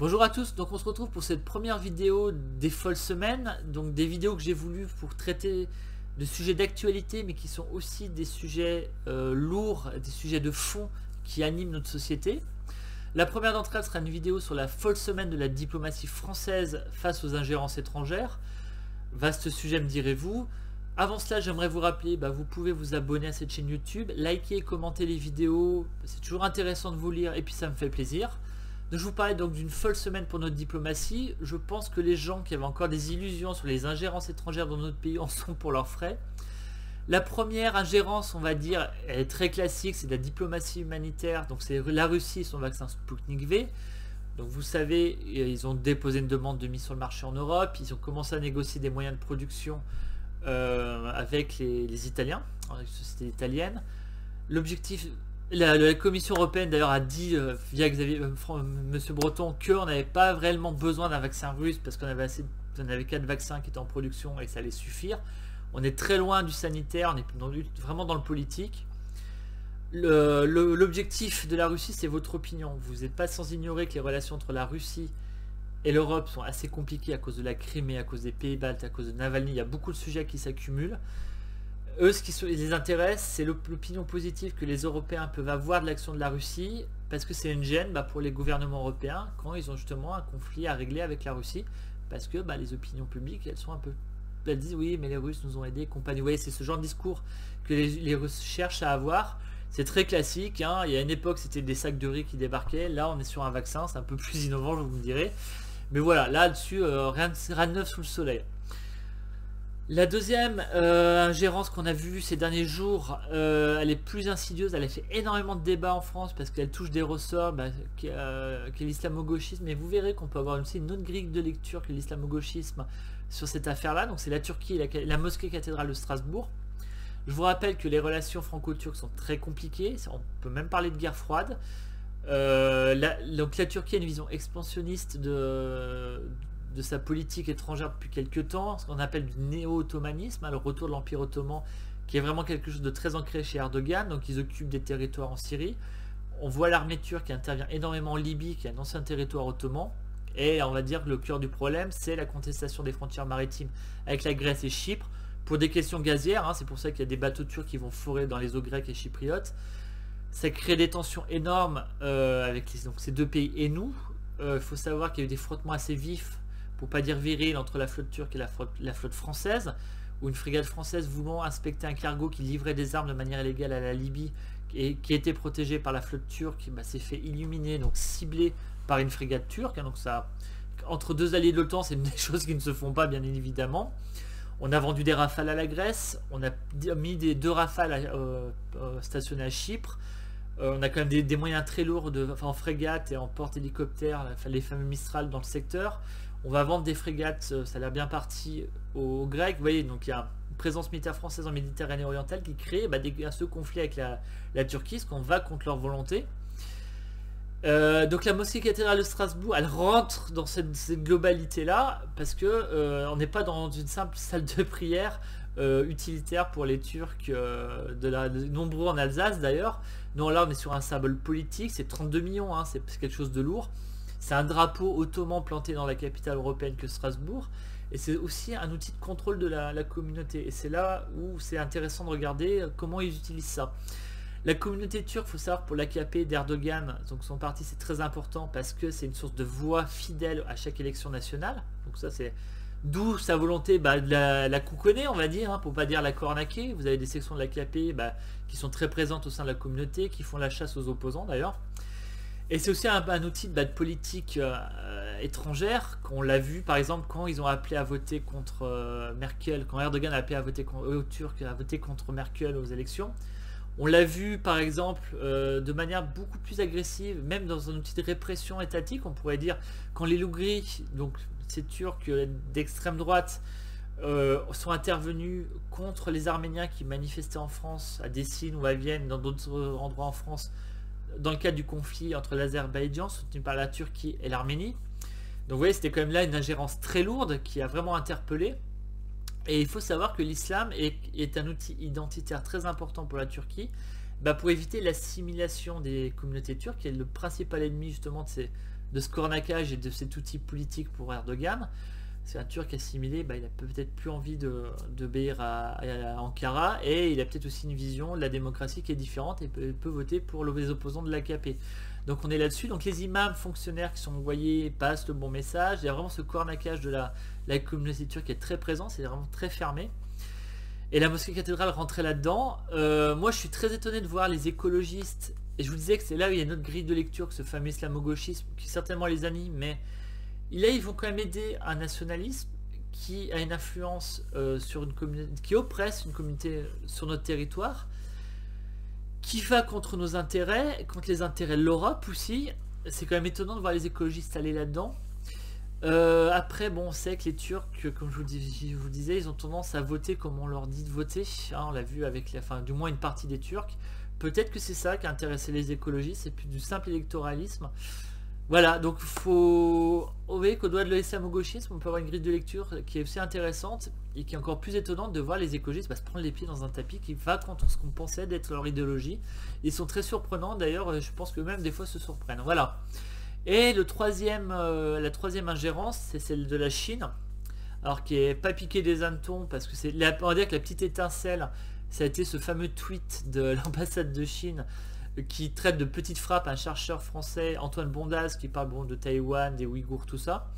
Bonjour à tous, donc on se retrouve pour cette première vidéo des folles semaines, donc des vidéos que j'ai voulu pour traiter de sujets d'actualité mais qui sont aussi des sujets lourds, des sujets de fond qui animent notre société. La première d'entre elles sera une vidéo sur la folle semaine de la diplomatie française face aux ingérences étrangères. Vaste sujet me direz-vous. Avant cela, j'aimerais vous rappeler, vous pouvez vous abonner à cette chaîne YouTube, liker et commenter les vidéos, c'est toujours intéressant de vous lire et puis ça me fait plaisir. Donc, je vous parlais donc d'une folle semaine pour notre diplomatie. Je pense que les gens qui avaient encore des illusions sur les ingérences étrangères dans notre pays en sont pour leurs frais. La première ingérence, on va dire, elle est très classique, c'est de la diplomatie humanitaire. Donc c'est la Russie et son vaccin Sputnik V. Donc vous savez, ils ont déposé une demande de mise sur le marché en Europe. Ils ont commencé à négocier des moyens de production avec les Italiens, avec les sociétés italiennes. L'objectif... La Commission européenne d'ailleurs a dit via Monsieur Breton qu'on n'avait pas réellement besoin d'un vaccin russe parce qu'on avait 4 vaccins qui étaient en production et ça allait suffire. On est très loin du sanitaire, on est vraiment dans le politique. L'objectif de la Russie, c'est votre opinion. Vous n'êtes pas sans ignorer que les relations entre la Russie et l'Europe sont assez compliquées à cause de la Crimée, à cause des pays baltes, à cause de Navalny. Il y a beaucoup de sujets qui s'accumulent. Eux, ce qui les intéresse, c'est l'opinion positive que les Européens peuvent avoir de l'action de la Russie, parce que c'est une gêne pour les gouvernements européens quand ils ont justement un conflit à régler avec la Russie, parce que les opinions publiques, elles disent oui, mais les Russes nous ont aidés, compagnie. Vous voyez, c'est ce genre de discours que les Russes cherchent à avoir. C'est très classique, hein. Il y a une époque, c'était des sacs de riz qui débarquaient. Là, on est sur un vaccin, c'est un peu plus innovant, je vous me dirai. Mais voilà, là-dessus, rien de neuf sous le soleil. La deuxième ingérence qu'on a vue ces derniers jours, elle est plus insidieuse, elle a fait énormément de débats en France parce qu'elle touche des ressorts qu'est l'islamo-gauchisme, et vous verrez qu'on peut avoir aussi une autre grille de lecture que l'islamo-gauchisme sur cette affaire-là. Donc c'est la Turquie et la mosquée cathédrale de Strasbourg. Je vous rappelle que les relations franco-turques sont très compliquées, on peut même parler de guerre froide. Donc la Turquie a une vision expansionniste de sa politique étrangère depuis quelques temps, ce qu'on appelle du néo-ottomanisme, le retour de l'Empire ottoman, qui est vraiment quelque chose de très ancré chez Erdogan. Donc ils occupent des territoires en Syrie. On voit l'armée turque qui intervient énormément en Libye, qui est un ancien territoire ottoman. Et on va dire que le cœur du problème, c'est la contestation des frontières maritimes avec la Grèce et Chypre, pour des questions gazières. C'est pour ça qu'il y a des bateaux turcs qui vont forer dans les eaux grecques et chypriotes. Ça crée des tensions énormes avec ces deux pays et nous. Il faut savoir qu'il y a eu des frottements assez vifs, pour pas dire viril, entre la flotte turque et la flotte française, où une frégate française voulant inspecter un cargo qui livrait des armes de manière illégale à la Libye et qui était protégé par la flotte turque, s'est fait illuminer, donc ciblé par une frégate turque. Donc ça, entre deux alliés de l'OTAN, c'est des choses qui ne se font pas, bien évidemment. On a vendu des Rafales à la Grèce, on a mis deux Rafales stationnés à Chypre. On a quand même des moyens très lourds en frégate et en porte-hélicoptère, les fameux Mistral dans le secteur. On va vendre des frégates, ça a l'air bien parti aux Grecs. Vous voyez, donc il y a une présence militaire française en Méditerranée orientale qui crée ce conflit avec la Turquie, ce qu'on va contre leur volonté. Donc la mosquée cathédrale de Strasbourg, elle rentre dans cette globalité-là, parce que on n'est pas dans une simple salle de prière utilitaire pour les Turcs, nombreux en Alsace d'ailleurs. Non, là on est sur un symbole politique, c'est 32 millions, c'est quelque chose de lourd. C'est un drapeau ottoman planté dans la capitale européenne que Strasbourg. Et c'est aussi un outil de contrôle de la communauté. Et c'est là où c'est intéressant de regarder comment ils utilisent ça. La communauté turque, il faut savoir, pour l'AKP d'Erdogan, donc son parti, c'est très important parce que c'est une source de voix fidèle à chaque élection nationale. Donc ça, c'est d'où sa volonté de la couconner, on va dire, pour pas dire la cornaquer. Vous avez des sections de l'AKP qui sont très présentes au sein de la communauté, qui font la chasse aux opposants d'ailleurs. Et c'est aussi un outil de politique étrangère, qu'on l'a vu par exemple quand ils ont appelé à voter contre Merkel, quand Erdogan a appelé à voter aux Turcs à voter contre Merkel aux élections. On l'a vu par exemple de manière beaucoup plus agressive, même dans un outil de répression étatique, on pourrait dire, quand les Lougri, donc ces Turcs d'extrême droite, sont intervenus contre les Arméniens qui manifestaient en France, à Dessine ou à Vienne, dans d'autres endroits en France, dans le cadre du conflit entre l'Azerbaïdjan, soutenu par la Turquie, et l'Arménie. Donc vous voyez, c'était quand même là une ingérence très lourde qui a vraiment interpellé. Et il faut savoir que l'islam est un outil identitaire très important pour la Turquie, pour éviter l'assimilation des communautés turques, qui est le principal ennemi justement ce cornaquage et de cet outil politique pour Erdogan. C'est un Turc assimilé, il a peut-être plus envie d'obéir à Ankara, et il a peut-être aussi une vision de la démocratie qui est différente et peut voter pour les opposants de l'AKP. Donc on est là-dessus. Donc les imams fonctionnaires qui sont envoyés passent le bon message. Il y a vraiment ce cornaquage de la communauté turque qui est très présent, c'est vraiment très fermé. Et la mosquée cathédrale rentrait là-dedans. Moi je suis très étonné de voir les écologistes, et je vous disais que c'est là où il y a une autre grille de lecture que ce fameux islamo-gauchisme qui certainement les anime, mais là ils vont quand même aider un nationalisme qui a une influence sur une communauté, qui oppresse une communauté sur notre territoire, qui va contre nos intérêts, contre les intérêts de l'Europe aussi. C'est quand même étonnant de voir les écologistes aller là-dedans. Après, bon, on sait que les Turcs, comme je vous disais, ils ont tendance à voter comme on leur dit de voter. Hein, on l'a vu avec du moins une partie des Turcs. Peut-être que c'est ça qui a intéressé les écologistes, c'est plus du simple électoralisme. Voilà, donc vous voyez qu'au doigt de l'islamo-gauchisme, on peut avoir une grille de lecture qui est aussi intéressante et qui est encore plus étonnante de voir les écologistes se prendre les pieds dans un tapis qui va contre ce qu'on pensait d'être leur idéologie. Ils sont très surprenants, d'ailleurs, je pense que même des fois se surprennent. Voilà. Et la troisième ingérence, c'est celle de la Chine, alors qui est pas piqué des hannetons, parce que on va dire que la petite étincelle, ça a été ce fameux tweet de l'ambassade de Chine qui traite de petites frappes un chercheur français, Antoine Bondaz, qui parle de Taïwan, des Ouïghours, tout ça.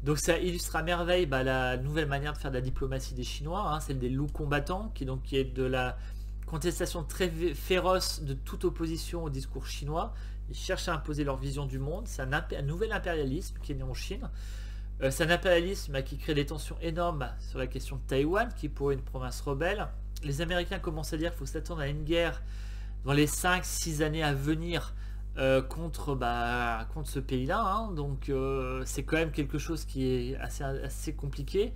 Donc ça illustre à merveille la nouvelle manière de faire de la diplomatie des Chinois, hein, celle des loups combattants, qui est de la contestation très féroce de toute opposition au discours chinois. Ils cherchent à imposer leur vision du monde. C'est un nouvel impérialisme qui est né en Chine. C'est un impérialisme qui crée des tensions énormes sur la question de Taïwan, qui est pour une province rebelle. Les Américains commencent à dire qu'il faut s'attendre à une guerre dans les 5-6 années à venir contre ce pays-là. Hein. Donc c'est quand même quelque chose qui est assez compliqué.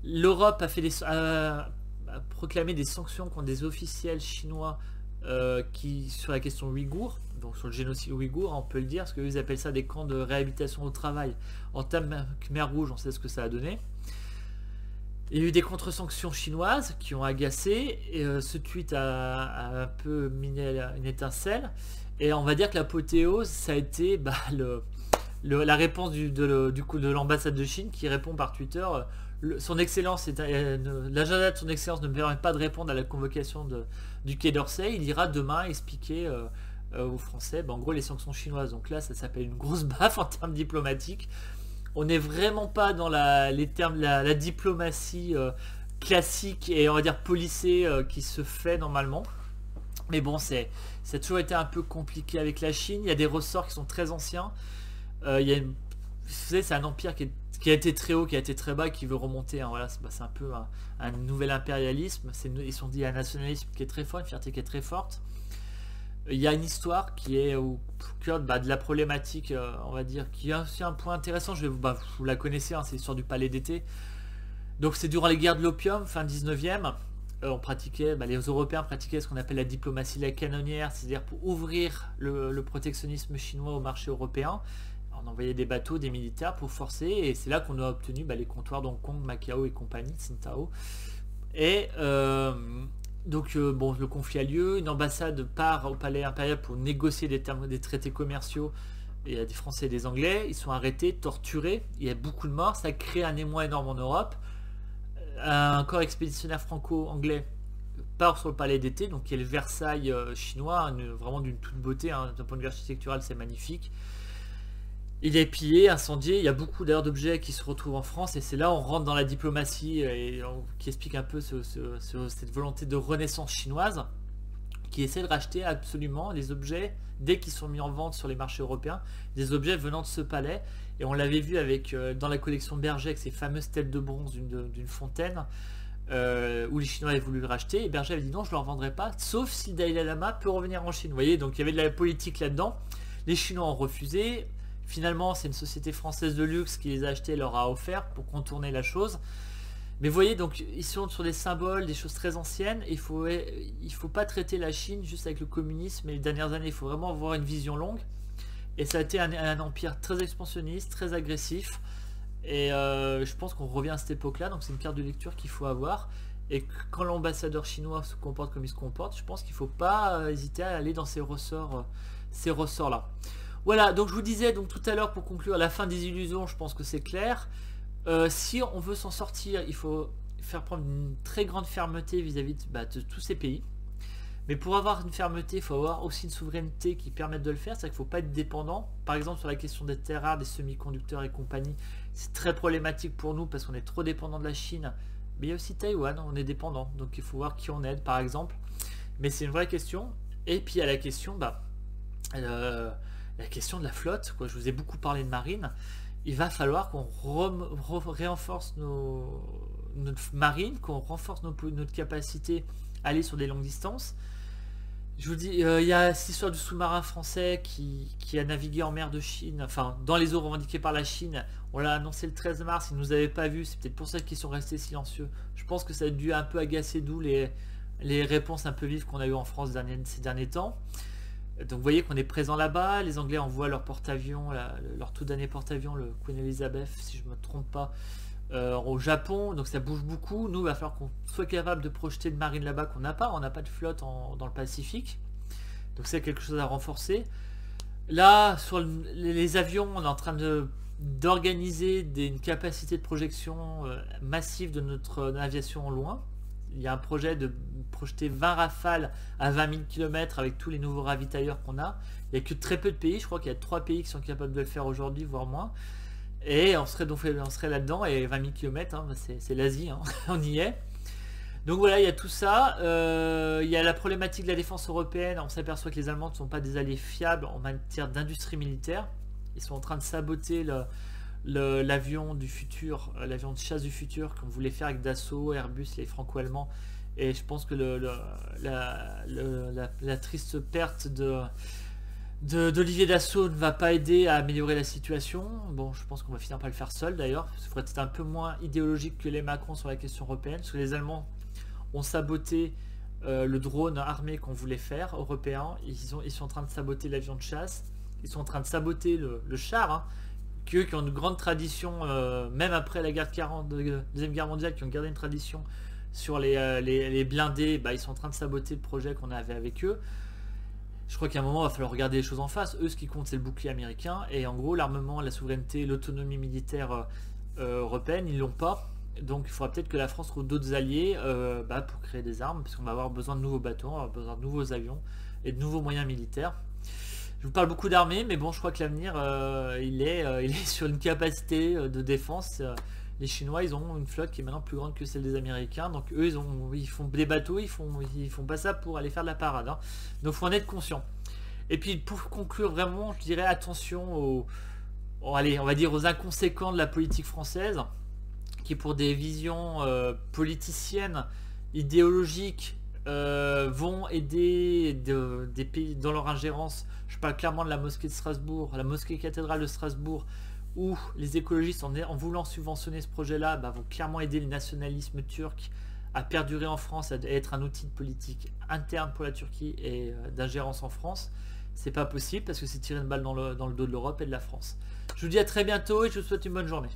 L'Europe a proclamé des sanctions contre des officiels chinois sur la question ouïghour, donc sur le génocide ouïghour, on peut le dire, parce qu'ils appellent ça des camps de réhabilitation au travail. En termes Khmer Rouge, on sait ce que ça a donné. Il y a eu des contre-sanctions chinoises qui ont agacé, et ce tweet a un peu miné une étincelle, et on va dire que l'apothéose, ça a été la réponse de l'ambassade de Chine qui répond par Twitter. Son excellence, l'agenda de son excellence ne me permet pas de répondre à la convocation du Quai d'Orsay. Il ira demain expliquer aux Français, en gros, les sanctions chinoises. Donc là, ça s'appelle une grosse baffe en termes diplomatiques. On n'est vraiment pas dans la diplomatie classique et on va dire policée qui se fait normalement. Mais bon, ça a toujours été un peu compliqué avec la Chine. Il y a des ressorts qui sont très anciens. Vous savez, c'est un empire qui a été très haut, qui a été très bas, qui veut remonter. Hein, voilà, c'est un peu un nouvel impérialisme. Ils sont dit un nationalisme qui est très fort, une fierté qui est très forte. Il y a une histoire qui est au cœur de la problématique, on va dire, qui est aussi un point intéressant. Vous la connaissez, hein, c'est l'histoire du palais d'été. Donc c'est durant les guerres de l'opium, fin 19e, les Européens pratiquaient ce qu'on appelle la diplomatie lacanonière, c'est-à-dire pour ouvrir le protectionnisme chinois au marché européen. On envoyait des bateaux, des militaires pour forcer, et c'est là qu'on a obtenu les comptoirs d'Hong Kong, Macao et compagnie, Tsingtao. Et le conflit a lieu, une ambassade part au palais impérial pour négocier des traités commerciaux. Il y a des Français et des Anglais, ils sont arrêtés, torturés, il y a beaucoup de morts, ça crée un émoi énorme en Europe. Un corps expéditionnaire franco-anglais part sur le palais d'été, donc qui est le Versailles chinois, vraiment d'une toute beauté, hein, d'un point de vue architectural c'est magnifique. Il est pillé, incendié, il y a beaucoup d'ailleurs d'objets qui se retrouvent en France, et c'est là où on rentre dans la diplomatie qui explique un peu cette volonté de renaissance chinoise, qui essaie de racheter absolument les objets, dès qu'ils sont mis en vente sur les marchés européens, des objets venant de ce palais. Et on l'avait vu dans la collection Berger, avec ces fameuses têtes de bronze d'une fontaine, où les Chinois avaient voulu le racheter, et Berger avait dit non, je ne le revendrai pas, sauf si Dalai Lama peut revenir en Chine. Vous voyez, donc il y avait de la politique là-dedans, les Chinois ont refusé. Finalement, c'est une société française de luxe qui les a achetés et leur a offert pour contourner la chose. Mais vous voyez, donc ils sont sur des symboles, des choses très anciennes. Il faut pas traiter la Chine juste avec le communisme et les dernières années. Il faut vraiment avoir une vision longue. Et ça a été un empire très expansionniste, très agressif. Et je pense qu'on revient à cette époque-là. Donc c'est une carte de lecture qu'il faut avoir. Et quand l'ambassadeur chinois se comporte comme il se comporte, je pense qu'il ne faut pas hésiter à aller dans ces ressorts-là. Voilà, donc je vous disais donc tout à l'heure pour conclure la fin des illusions, je pense que c'est clair. Si on veut s'en sortir, il faut faire prendre une très grande fermeté vis-à-vis de tous ces pays. Mais pour avoir une fermeté, il faut avoir aussi une souveraineté qui permette de le faire. C'est-à-dire qu'il ne faut pas être dépendant. Par exemple, sur la question des terres rares, des semi-conducteurs et compagnie, c'est très problématique pour nous parce qu'on est trop dépendant de la Chine. Mais il y a aussi Taïwan, on est dépendant. Donc il faut voir qui on aide, par exemple. Mais c'est une vraie question. Et puis il y a la question, la question de la flotte. Je vous ai beaucoup parlé de marine. Il va falloir qu'on renforce notre marine, qu'on renforce notre capacité à aller sur des longues distances. Je vous dis, il y a cette histoire du sous-marin français qui a navigué en mer de Chine, enfin dans les eaux revendiquées par la Chine. On l'a annoncé le 13 mars, ils ne nous avaient pas vus, c'est peut-être pour ça qu'ils sont restés silencieux. Je pense que ça a dû un peu agacer, d'où les réponses un peu vives qu'on a eues en France ces derniers temps. Donc vous voyez qu'on est présent là-bas, les Anglais envoient leur porte-avions, leur tout dernier porte-avions, le Queen Elizabeth, si je ne me trompe pas, au Japon, donc ça bouge beaucoup. Nous, il va falloir qu'on soit capable de projeter de marine là-bas qu'on n'a pas. On n'a pas de flotte dans le Pacifique, donc c'est quelque chose à renforcer. Là, sur les avions, on est en train d'organiser une capacité de projection massive de notre aviation en loin. Il y a un projet de projeter 20 Rafales à 20 000 km avec tous les nouveaux ravitailleurs qu'on a. Il n'y a que très peu de pays, je crois qu'il y a 3 pays qui sont capables de le faire aujourd'hui, voire moins. Et on serait là-dedans, et 20 000 km, hein, c'est l'Asie, hein, on y est. Donc voilà, il y a tout ça. Il y a la problématique de la défense européenne. On s'aperçoit que les Allemands ne sont pas des alliés fiables en matière d'industrie militaire. Ils sont en train de saboter l'avion du futur, l'avion de chasse du futur qu'on voulait faire avec Dassault, Airbus, les franco-allemands. Et je pense que la triste perte d'Olivier Dassault ne va pas aider à améliorer la situation. Bon, je pense qu'on va finir par le faire seul d'ailleurs. Ce serait peut-être un peu moins idéologique que les Macron sur la question européenne, parce que les Allemands ont saboté le drone armé qu'on voulait faire, européen. Ils sont en train de saboter l'avion de chasse. Ils sont en train de saboter le char, hein, qui ont une grande tradition, même après la Deuxième Guerre mondiale, qui ont gardé une tradition sur les blindés. Ils sont en train de saboter le projet qu'on avait avec eux. Je crois qu'à un moment, il va falloir regarder les choses en face. Eux, ce qui compte, c'est le bouclier américain. Et en gros, l'armement, la souveraineté, l'autonomie militaire européenne, ils l'ont pas. Donc, il faudra peut-être que la France trouve d'autres alliés pour créer des armes, parce qu'on va avoir besoin de nouveaux bateaux, on va avoir besoin de nouveaux avions et de nouveaux moyens militaires. Je vous parle beaucoup d'armées, mais bon, je crois que l'avenir, il est sur une capacité de défense. Les Chinois, ils ont une flotte qui est maintenant plus grande que celle des Américains. Donc eux, ils font des bateaux, ils font pas ça pour aller faire de la parade, hein. Donc il faut en être conscient. Et puis pour conclure vraiment, je dirais attention on va dire aux inconséquents de la politique française, qui pour des visions politiciennes, idéologiques, vont aider des pays dans leur ingérence. Je parle clairement de la mosquée de Strasbourg, la mosquée cathédrale de Strasbourg, où les écologistes, en voulant subventionner ce projet-là, vont clairement aider le nationalisme turc à perdurer en France, à être un outil de politique interne pour la Turquie et d'ingérence en France. C'est pas possible parce que c'est tirer une balle dans le dos de l'Europe et de la France. Je vous dis à très bientôt et je vous souhaite une bonne journée.